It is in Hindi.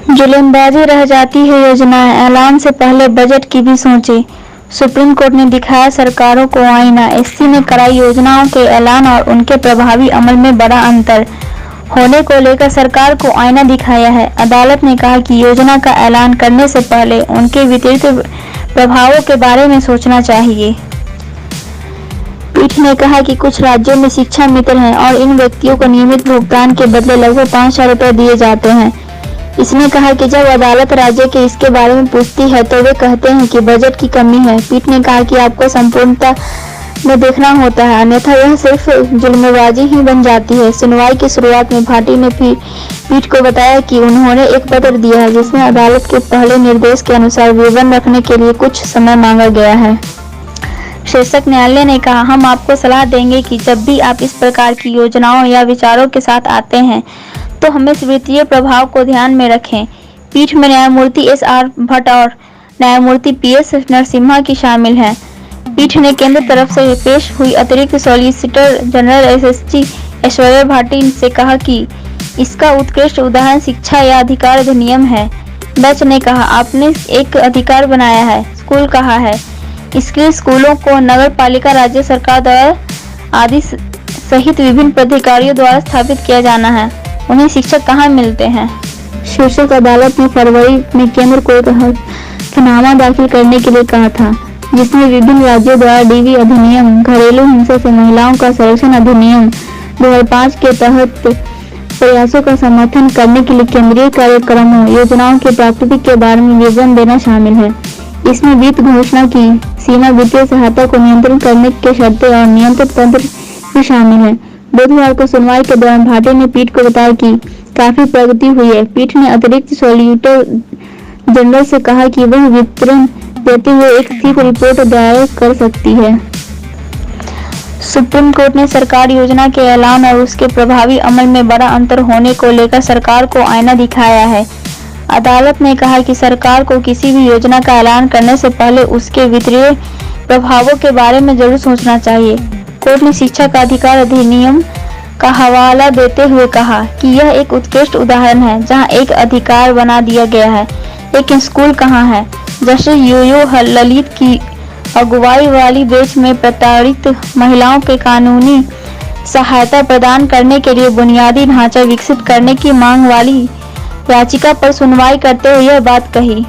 जुल्मबाजी रह जाती है योजनाएं, ऐलान से पहले बजट की भी सोचें। सुप्रीम कोर्ट ने दिखाया सरकारों को आईना, एससी ने कराई योजनाओं के ऐलान और उनके प्रभावी अमल में बड़ा अंतर होने को लेकर सरकार को आईना दिखाया है। अदालत ने कहा कि योजना का ऐलान करने से पहले उनके वितरित प्रभावों के बारे में सोचना चाहिए। पीठ ने कहा कि कुछ राज्यों में शिक्षा मित्र हैं और इन व्यक्तियों को नियमित भुगतान के बदले लगभग 5,000 रुपये दिए जाते हैं। इसने कहा कि जब अदालत राज्य के इसके बारे में पूछती है तो वे कहते हैं कि बजट की कमी है। पीठ ने कहा कि आपको संपूर्णता में देखना होता है, अन्यथा यह सिर्फ जुल्मबाजी ही बन जाती है। सुनवाई की शुरुआत में भाटी ने पीठ को बताया कि उन्होंने एक पत्र दिया है जिसमें अदालत के पहले निर्देश के अनुसार विवरण रखने के लिए कुछ समय मांगा गया है। शीर्षक न्यायालय ने कहा, हम आपको सलाह देंगे कि जब भी आप इस प्रकार की योजनाओं या विचारों के साथ आते हैं तो हमें वित्तीय प्रभाव को ध्यान में रखें। पीठ में न्यायमूर्ति एस.आर. भट्ट और न्यायमूर्ति पी.एस. नरसिम्हा की शामिल हैं। पीठ ने केंद्र तरफ से पेश हुई अतिरिक्त solicitor general SST. Aishwarya Bhati से कहा कि इसका उत्कृष्ट उदाहरण शिक्षा या अधिकार अधिनियम है। बेंच ने कहा, आपने एक अधिकार बनाया है, स्कूल कहा है। इसके स्कूलों को नगर पालिका, राज्य सरकार द्वारा आदि सहित विभिन्न प्राधिकारियों द्वारा स्थापित किया जाना है। उन्हें शिक्षक कहाँ मिलते हैं? शीर्षक अदालत ने फरवरी में केंद्र को हलफनामा दाखिल करने के लिए कहा था, जिसमें विभिन्न राज्यों द्वारा डीवी अधिनियम, घरेलू हिंसा से महिलाओं का संरक्षण अधिनियम 2005 के तहत प्रयासों का समर्थन करने के लिए केंद्रीय कार्यक्रमों, योजनाओं के प्राप्ति के बारे में विवरण देना शामिल है। इसमें वित्त घोषणा की सीमा, वित्तीय सहायता को नियंत्रण करने के शर्तें और नियंत्रण तंत्र भी शामिल है। बुधवार को सुनवाई के दौरान भाटी ने पीठ को बताया कि काफी प्रगति हुई है। पीठ ने अतिरिक्त सॉलिसिटर जनरल से कहा कि वह विवरण देते हुए एक सिर्फ रिपोर्ट दायर कर सकती है। सुप्रीम कोर्ट ने सरकार योजना के ऐलान और उसके प्रभावी अमल में बड़ा अंतर होने को लेकर सरकार को आईना दिखाया है। अदालत ने कहा कि सरकार को किसी भी योजना का ऐलान करने से पहले उसके वित्तीय प्रभावों के बारे में जरूर सोचना चाहिए। कोर्ट ने शिक्षा का अधिकार अधिनियम का हवाला देते हुए कहा कि यह एक उत्कृष्ट उदाहरण है जहां एक अधिकार बना दिया गया है, लेकिन स्कूल कहां है। जस्टिस यूयू ललित की अगुवाई वाली बेंच में प्रताड़ित महिलाओं के कानूनी सहायता प्रदान करने के लिए बुनियादी ढांचा विकसित करने की मांग वाली याचिका पर सुनवाई करते हुए यह बात कही।